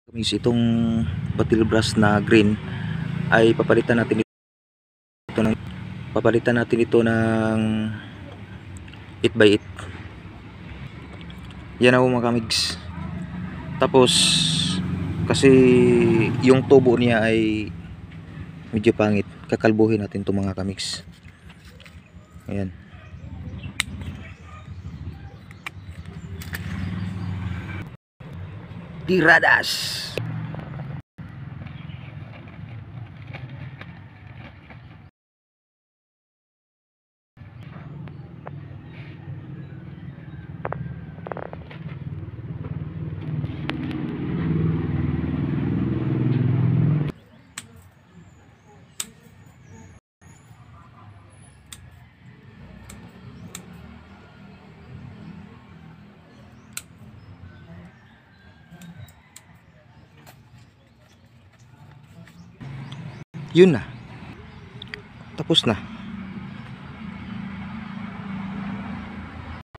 Is itong bottle brush na green ay papalitan natin ito ng 8x8. Yan ako mga kamigs. Tapos kasi yung tubo niya ay medyo pangit, kakalbuhin natin ito mga kamigs. Ayan. Tiradas. Yun na. Tapos na.